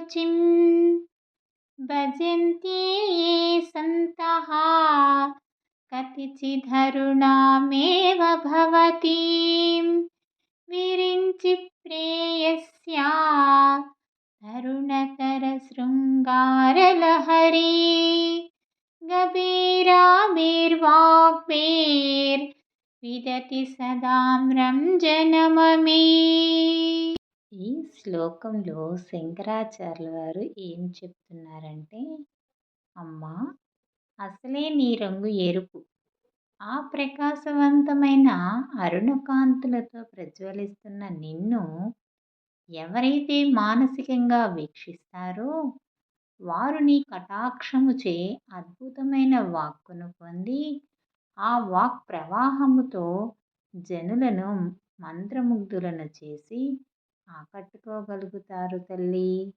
शुचिं भजन्ते ये सन्तः कतिचिदरुणामेव भवतीं विरिञ्चि प्रेयस्या तरुणतरशृङ्गारलहरी गभीराभिर्वाग्भीर्विदति सदाम्रं जनममे. ఈ శ్లోకంలో శంకరాచార్యుల వారు ఏం చెప్తున్నారంటే, అమ్మా, అసలే నీ రంగు ఎరుపు. ఆ ప్రకాశవంతమైన అరుణకాంతులతో ప్రజ్వలిస్తున్న నిన్ను ఎవరైతే మానసికంగా వీక్షిస్తారో వారు నీ కటాక్షముచే అద్భుతమైన వాక్కును పొంది ఆ వాక్ ప్రవాహముతో జనులను మంత్రముగ్ధులను చేసి ఆకట్టుకోగలుగుతారు తల్లి.